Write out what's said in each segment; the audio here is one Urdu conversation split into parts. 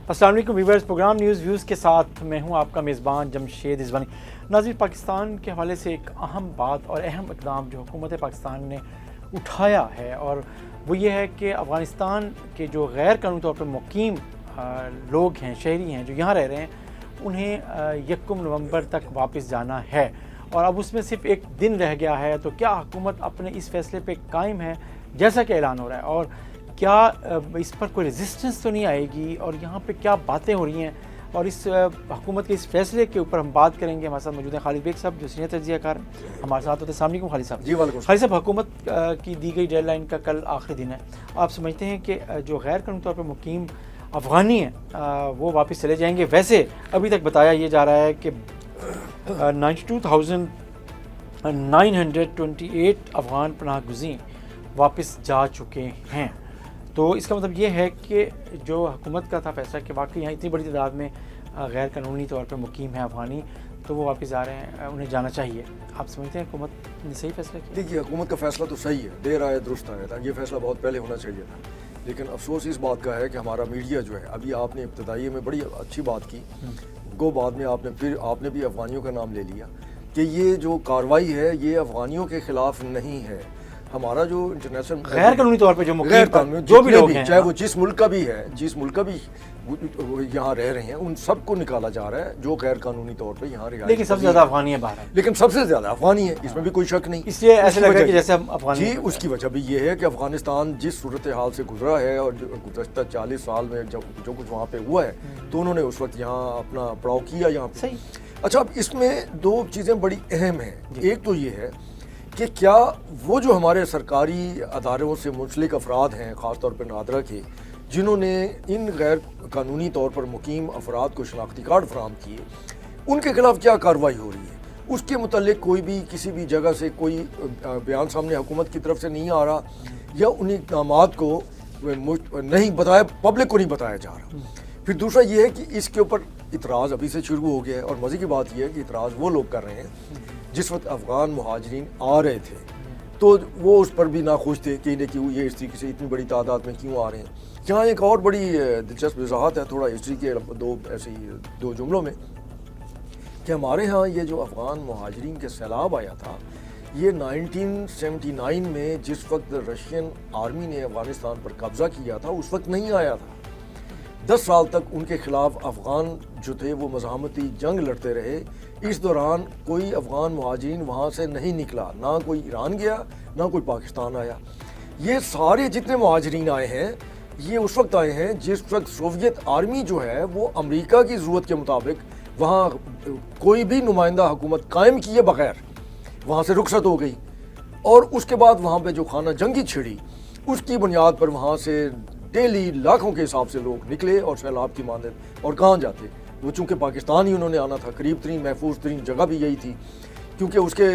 السلام علیکم ویورز، پروگرام نیوز ویوز کے ساتھ میں ہوں آپ کا میزبان جمشید رضوانی۔ ناظرین، پاکستان کے حوالے سے ایک اہم بات اور اہم اقدام جو حکومت پاکستان نے اٹھایا ہے، اور وہ یہ ہے کہ افغانستان کے جو غیر قانونی طور پر مقیم لوگ ہیں، شہری ہیں جو یہاں رہ رہے ہیں، انہیں 1 نومبر تک واپس جانا ہے، اور اب اس میں صرف ایک دن رہ گیا ہے۔ تو کیا حکومت اپنے اس فیصلے پہ قائم ہے جیسا کہ اعلان ہو رہا ہے، اور کیا اس پر کوئی ریزسٹنس تو نہیں آئے گی، اور یہاں پہ کیا باتیں ہو رہی ہیں، اور اس حکومت کے اس فیصلے کے اوپر ہم بات کریں گے۔ ہمارے ساتھ موجود ہیں خالد بیگ صاحب جو سینئر تجزیہ کار ہمارے ساتھ ہوتے ہیں۔ السلام علیکم خالد صاحب۔ جی وعلیکم السلام۔ خالد صاحب، حکومت کی دی گئی ڈیڈ لائن کا کل آخری دن ہے، آپ سمجھتے ہیں کہ جو غیر قانونی طور پر مقیم افغانی ہیں وہ واپس چلے جائیں گے؟ ویسے ابھی تک بتایا یہ جا رہا ہے کہ 92,928 افغان پناہ گزین واپس جا چکے ہیں۔ تو اس کا مطلب یہ ہے کہ جو حکومت کا تھا فیصلہ کہ واقعی یہاں اتنی بڑی تعداد میں غیر قانونی طور پر مقیم ہیں افغانی، تو وہ واپس آ رہے ہیں، انہیں جانا چاہیے۔ آپ سمجھتے ہیں حکومت نے صحیح فیصلہ کیا؟ دیکھیے، حکومت کا فیصلہ تو صحیح ہے، دیر آیا درست آیا تھا، یہ فیصلہ بہت پہلے ہونا چاہیے تھا، لیکن افسوس اس بات کا ہے کہ ہمارا میڈیا جو ہے، ابھی آپ نے ابتدائی میں بڑی اچھی بات کی، گو بعد میں آپ نے بھی افغانیوں کا نام لے لیا کہ یہ جو کارروائی ہے یہ افغانیوں کے خلاف نہیں ہے۔ ہمارا جو انٹرنیشنل غیر قانونی طور پہ جو غیر مقیم قانونی جو بھی لوگ ہیں، چاہے وہ جس ملک کا بھی ہے، جس ملک کا بھی یہاں رہ رہے ہیں، ان سب کو نکالا جا رہا ہے جو غیر قانونی طور پہ یہاں رہائش، لیکن سب سے زیادہ افغانی ہے باہر، لیکن سب سے زیادہ افغانی ہے، اس میں بھی کوئی شک نہیں۔ اس لیے ایسے لگ رہا ہے کہ جیسے ہم افغانی جی، اس کی وجہ بھی یہ ہے کہ افغانستان جس صورتحال سے گزرا ہے اور گزشتہ 40 سال میں جو کچھ وہاں پہ ہوا ہے، تو انہوں نے اس وقت یہاں اپنا پڑاؤ کیا یہاں پہ۔ صحیح۔ اچھا، اب اس میں 2 چیزیں بڑی اہم ہیں۔ ایک تو یہ ہے کہ کیا وہ جو ہمارے سرکاری اداروں سے منسلک افراد ہیں، خاص طور پہ نادرا کے، جنہوں نے ان غیر قانونی طور پر مقیم افراد کو شناختی کارڈ فراہم کیے، ان کے خلاف کیا کارروائی ہو رہی ہے؟ اس کے متعلق کوئی بھی کسی بھی جگہ سے کوئی بیان سامنے حکومت کی طرف سے نہیں آ رہا، یا ان اقدامات کو نہیں بتایا، پبلک کو نہیں بتایا جا رہا۔ پھر دوسرا یہ ہے کہ اس کے اوپر اعتراض ابھی سے شروع ہو گیا ہے، اور مزے کی بات یہ ہے کہ اعتراض وہ لوگ کر رہے ہیں جس وقت افغان مہاجرین آ رہے تھے تو وہ اس پر بھی ناخوش تھے کہ یہ اس طریقے سے اتنی بڑی تعداد میں کیوں آ رہے ہیں۔ یہاں ایک اور بڑی دلچسپ وضاحت ہے، تھوڑا ہسٹری کے دو جملوں میں، کہ ہمارے ہاں یہ جو افغان مہاجرین کے سیلاب آیا تھا، یہ 1979 میں جس وقت رشین آرمی نے افغانستان پر قبضہ کیا تھا اس وقت نہیں آیا تھا۔ 10 سال تک ان کے خلاف افغان جو تھے وہ مزاحمتی جنگ لڑتے رہے۔ اس دوران کوئی افغان مہاجرین وہاں سے نہیں نکلا، نہ کوئی ایران گیا نہ کوئی پاکستان آیا۔ یہ سارے جتنے مہاجرین آئے ہیں یہ اس وقت آئے ہیں جس وقت سوویت آرمی جو ہے وہ امریکہ کی ضرورت کے مطابق وہاں کوئی بھی نمائندہ حکومت قائم کیے بغیر وہاں سے رخصت ہو گئی، اور اس کے بعد وہاں پہ جو خانہ جنگی چھڑی اس کی بنیاد پر وہاں سے ڈیلی لاکھوں کے حساب سے لوگ نکلے اور سیلاب کی مانند، اور کہاں جاتے وہ، چونکہ پاکستان ہی انہوں نے آنا تھا، قریب ترین محفوظ ترین جگہ بھی یہی تھی، کیونکہ اس کے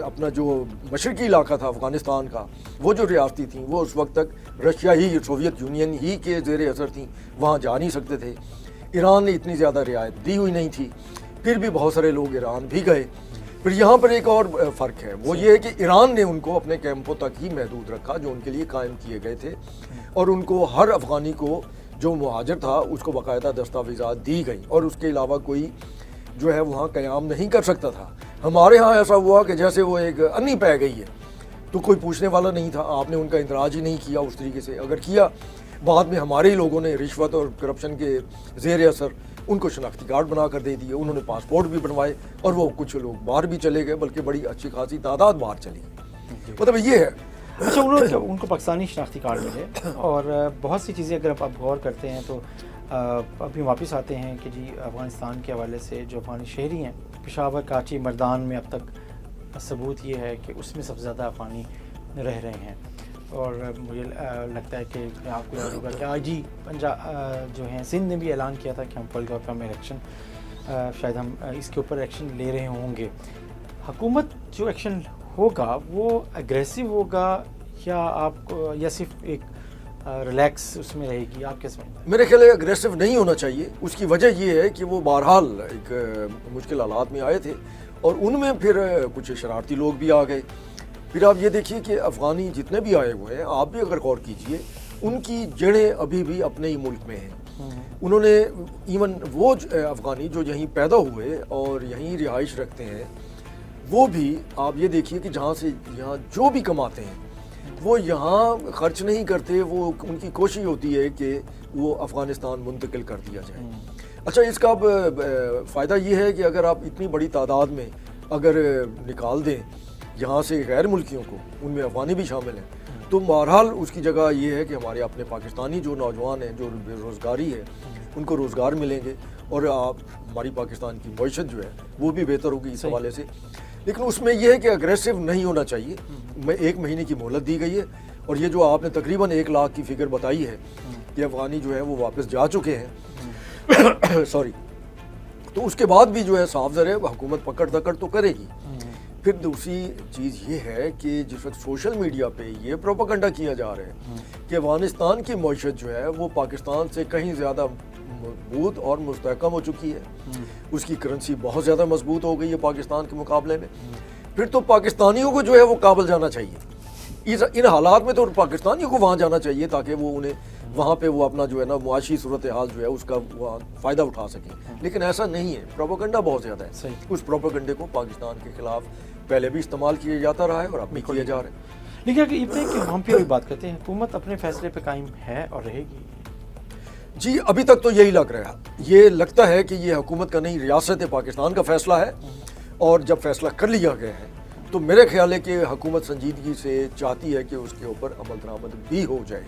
اپنا جو مشرقی علاقہ تھا افغانستان کا، وہ جو ریاستی تھیں وہ اس وقت تک رشیا ہی، سوویت یونین ہی کے زیر اثر تھیں، وہاں جا نہیں سکتے تھے۔ ایران نے اتنی زیادہ رعایت دی ہوئی نہیں تھی، پھر بھی بہت سارے لوگ ایران بھی گئے۔ پھر یہاں پر ایک اور فرق ہے، وہ یہ ہے کہ ایران نے ان کو اپنے کیمپوں تک ہی محدود رکھا جو ان کے لیے قائم کیے گئے تھے، اور ان کو ہر افغانی کو جو مہاجر تھا اس کو باقاعدہ دستاویزات دی گئی، اور اس کے علاوہ کوئی جو ہے وہاں قیام نہیں کر سکتا تھا۔ ہمارے ہاں ایسا ہوا کہ جیسے وہ ایک انی پہ گئی ہے، تو کوئی پوچھنے والا نہیں تھا، آپ نے ان کا اندراج ہی نہیں کیا اس طریقے سے، اگر کیا بعد میں ہمارے ہی لوگوں نے رشوت اور کرپشن کے زیر اثر ان کو شناختی کارڈ بنا کر دے دیے، انہوں نے پاسپورٹ بھی بنوائے، اور وہ کچھ لوگ باہر بھی چلے گئے، بلکہ بڑی اچھی خاصی تعداد باہر چلی گئی۔ مطلب یہ ہے۔ اچھا، ان کو پاکستانی شناختی کارڈ ملے، اور بہت سی چیزیں اگر آپ غور کرتے ہیں تو ابھی واپس آتے ہیں کہ جی افغانستان کے حوالے سے جو افغانی شہری ہیں، پشاور، کراچی، مردان میں اب تک ثبوت یہ ہے کہ اس میں سب سے زیادہ افغانی رہ رہے ہیں، اور مجھے لگتا ہے کہ آپ کو یاد ہوگا کہ آج ہی جو ہیں سندھ نے بھی اعلان کیا تھا کہ ہم پولیگرافر میں الیکشن، شاید ہم اس کے اوپر ایکشن لے رہے ہوں گے۔ حکومت جو ایکشن ہوگا وہ اگریسو ہوگا یا آپ کو، یا صرف ایک ریلیکس اس میں رہے گی؟ آپ کیا سمجھتے ہیں؟ میرے خیال ہے اگریسو نہیں ہونا چاہیے۔ اس کی وجہ یہ ہے کہ وہ بہرحال ایک مشکل حالات میں آئے تھے، اور ان میں پھر کچھ شرارتی لوگ بھی آ گئے۔ پھر آپ یہ دیکھیے کہ افغانی جتنے بھی آئے ہوئے ہیں، آپ بھی اگر غور کیجئے، ان کی جڑیں ابھی بھی اپنے ہی ملک میں ہیں۔ انہوں نے ایون وہ افغانی جو یہیں پیدا ہوئے اور یہیں رہائش رکھتے ہیں وہ بھی آپ یہ دیکھیے کہ جہاں سے یہاں جو بھی کماتے ہیں وہ یہاں خرچ نہیں کرتے، وہ ان کی کوشش ہوتی ہے کہ وہ افغانستان منتقل کر دیا جائے۔ اچھا، اس کا اب فائدہ یہ ہے کہ اگر آپ اتنی بڑی تعداد میں اگر نکال دیں یہاں سے غیر ملکیوں کو، ان میں افغانی بھی شامل ہیں، تو بہرحال اس کی جگہ یہ ہے کہ ہمارے اپنے پاکستانی جو نوجوان ہیں جو بے روزگاری ہے ان کو روزگار ملیں گے، اور ہماری پاکستان کی معیشت جو ہے وہ بھی بہتر ہوگی اس حوالے سے۔ لیکن اس میں یہ ہے کہ اگریسو نہیں ہونا چاہیے۔ میں 1 مہینے کی مہلت دی گئی ہے، اور یہ جو آپ نے تقریباً 1 لاکھ کی فگر بتائی ہے کہ افغانی جو ہے وہ واپس جا چکے ہیں سوری، تو اس کے بعد بھی جو ہے صاف ظاہر ہے حکومت پکڑ دکڑ تو کرے گی۔ پھر دوسری چیز یہ ہے کہ جس وقت سوشل میڈیا پہ یہ پروپیگنڈا کیا جا رہا ہے کہ افغانستان کی معیشت جو ہے وہ پاکستان سے کہیں زیادہ مضبوط اور مستحکم ہو چکی ہے، اس کی کرنسی بہت زیادہ مضبوط ہو گئی ہے پاکستان کے مقابلے میں، پھر تو پاکستانیوں کو جو ہے وہ کابل جانا چاہیے۔ ان حالات میں تو پاکستانیوں کو وہاں جانا چاہیے تاکہ وہ انہیں وہاں پہ وہ اپنا جو ہے نا معاشی صورتحال جو ہے اس کا فائدہ اٹھا سکیں، لیکن ایسا نہیں ہے، پروپیگنڈا بہت زیادہ ہے۔ اس پروپیگنڈے کو پاکستان کے خلاف پہلے بھی استعمال کیا جاتا رہا ہے اور اب بھی کیا جا رہا ہے۔ لیکن اگر اتنے کہ ہم پہ بات کرتے ہیں، حکومت اپنے فیصلے پہ قائم ہے اور رہے گی؟ جی ابھی تک تو یہی لگ رہا ہے، یہ لگتا ہے کہ یہ حکومت کا نہیں، ریاست پاکستان کا فیصلہ ہے، اور جب فیصلہ کر لیا گیا ہے تو میرے خیال ہے کہ حکومت سنجیدگی سے چاہتی ہے کہ اس کے اوپر عمل درآمد بھی ہو جائے۔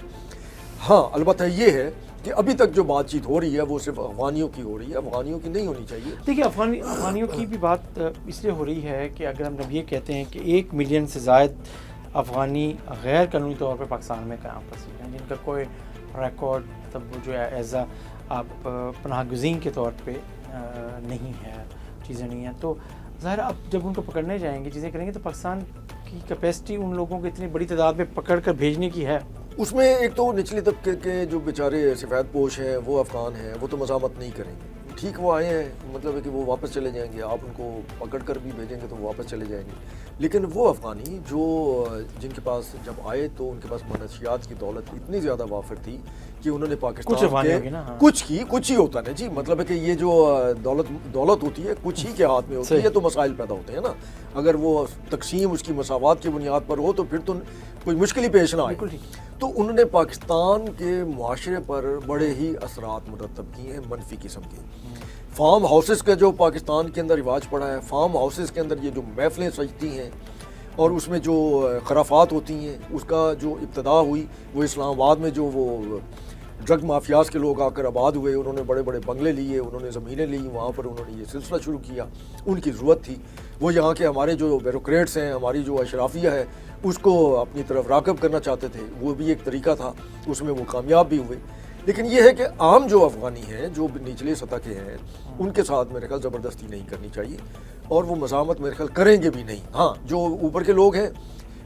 ہاں البتہ یہ ہے کہ ابھی تک جو بات چیت ہو رہی ہے وہ صرف افغانیوں کی ہو رہی ہے، افغانیوں کی نہیں ہونی چاہیے۔ دیکھیے افغانیوں کی بھی بات اس لیے ہو رہی ہے کہ اگر ہم جب یہ کہتے ہیں کہ 1 ملین سے زائد افغانی غیر قانونی طور پر پاکستان میں قیام پذیر ہیں، جن کا کوئی ریکارڈ تب وہ جو ہے ایز اے آپ پناہ گزین کے طور پہ نہیں ہے، چیزیں نہیں ہیں، تو ظاہر اب جب ان کو پکڑنے جائیں گے، چیزیں کریں گے، تو پاکستان کی کیپیسٹی ان لوگوں کو اتنی بڑی تعداد میں پکڑ کر بھیجنے کی ہے؟ اس میں ایک تو نچلی طبقے کے جو بیچارے سفید پوش ہیں وہ افغان ہیں، وہ تو مزاحمت نہیں کریں گے، ٹھیک وہ آئے ہیں، مطلب ہے کہ وہ واپس چلے جائیں گے، آپ ان کو پکڑ کر بھی بھیجیں گے تو وہ واپس چلے جائیں گے۔ لیکن وہ افغانی جو جن کے پاس جب آئے تو ان کے پاس منشیات کی دولت اتنی زیادہ وافر تھی کہ انہوں نے پاکستان کے کچھ ہی ہوتا ہے جی، مطلب ہے کہ یہ جو دولت ہوتی ہے کچھ ہی کے ہاتھ میں ہوتی ہے تو مسائل پیدا ہوتے ہیں نا، اگر وہ تقسیم اس کی مساوات کی بنیاد پر ہو تو پھر تو کوئی مشکل ہی پیش نہ آئے۔ تو انہوں نے پاکستان کے معاشرے پر بڑے ہی اثرات مرتب کیے ہیں منفی قسم کے۔ فارم ہاؤسز کا جو پاکستان کے اندر رواج پڑا ہے، فارم ہاؤسز کے اندر یہ جو محفلیں سجتی ہیں اور اس میں جو خرافات ہوتی ہیں، اس کا جو ابتدا ہوئی وہ اسلام آباد میں جو وہ ڈرگ مافیاز کے لوگ آ کر آباد ہوئے، انہوں نے بڑے بڑے بنگلے لیے، انہوں نے زمینیں لی، وہاں پر انہوں نے یہ سلسلہ شروع کیا، ان کی ضرورت تھی، وہ یہاں کے ہمارے جو بیوروکریٹس ہیں، ہماری جو اشرافیہ ہے اس کو اپنی طرف راغب کرنا چاہتے تھے، وہ بھی ایک طریقہ تھا، اس میں وہ کامیاب بھی ہوئے۔ لیکن یہ ہے کہ عام جو افغانی ہیں جو نچلے سطح کے ہیں ان کے ساتھ میرے خیال زبردستی نہیں کرنی چاہیے، اور وہ مزاحمت میرے خیال کریں گے بھی نہیں۔ ہاں جو اوپر کے لوگ ہیں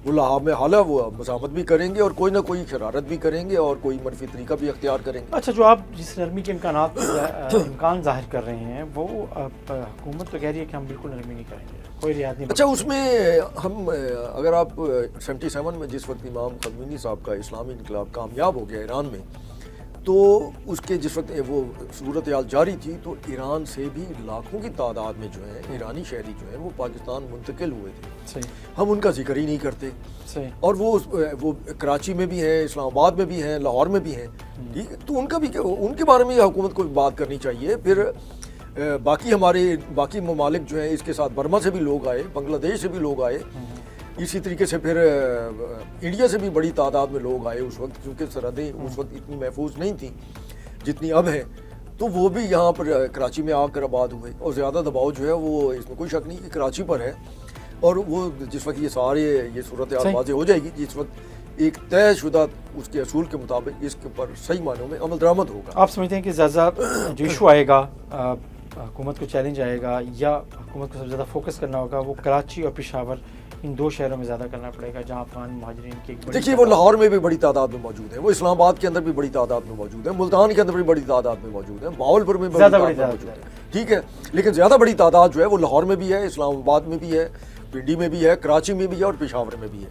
وہ لاحاب میں حالہ وہ مزاحمت بھی کریں گے اور کوئی نہ کوئی شرارت بھی کریں گے اور کوئی منفی طریقہ بھی اختیار کریں گے۔ اچھا، جو آپ جس نرمی کے امکان ظاہر کر رہے ہیں وہ حکومت تو کہہ رہی ہے کہ ہم بالکل نرمی نہیں کریں گے، کوئی رعایت نہیں۔ اچھا، اس میں ہم اگر آپ 77 میں جس وقت امام خمینی صاحب کا اسلامی انقلاب کامیاب ہو گیا ایران میں، تو اس کے جس وقت وہ صورتحال جاری تھی تو ایران سے بھی لاکھوں کی تعداد میں جو ہے ایرانی شہری جو ہیں وہ پاکستان منتقل ہوئے تھے، ہم ان کا ذکر ہی نہیں کرتے، اور وہ کراچی میں بھی ہیں، اسلام آباد میں بھی ہیں، لاہور میں بھی ہیں، ٹھیک ہے، تو ان کے بارے میں حکومت کو بات کرنی چاہیے۔ پھر باقی ممالک جو ہیں اس کے ساتھ برما سے بھی لوگ آئے، بنگلہ دیش سے بھی لوگ آئے، اسی طریقے سے پھر انڈیا سے بھی بڑی تعداد میں لوگ آئے اس وقت، کیونکہ سرحدیں اس وقت اتنی محفوظ نہیں تھیں جتنی اب ہیں، تو وہ بھی یہاں پر کراچی میں آ کر آباد ہوئے، اور زیادہ دباؤ جو ہے وہ اس میں کوئی شک نہیں کہ کراچی پر ہے، اور وہ جس وقت یہ صورتحال واضح ہو جائے گی، جس وقت ایک طے شدہ اس کے اصول کے مطابق اس کے اوپر صحیح معنوں میں عمل درآمد ہوگا۔ آپ سمجھتے ہیں کہ زیادہ جو ایشو آئے گا، حکومت کو چیلنج آئے گا یا حکومت کو سب سے زیادہ فوکس کرنا ہوگا، وہ کراچی اور پشاور ان 2 شہروں میں زیادہ کرنا پڑے گا جہاں افغان مہاجرین کی ایک بڑی، دیکھیے وہ لاہور میں بھی بڑی تعداد میں موجود ہیں، وہ اسلام آباد کے اندر بھی بڑی تعداد میں موجود ہیں، ملتان کے اندر بھی بڑی تعداد میں موجود ہیں، باولپور میں بڑی تعداد میں موجود ہیں، ٹھیک ہے، لیکن زیادہ بڑی تعداد جو ہے وہ لاہور میں بھی ہے، اسلام آباد میں بھی ہے، پنڈی میں بھی ہے، کراچی میں بھی ہے اور پشاور میں بھی ہے۔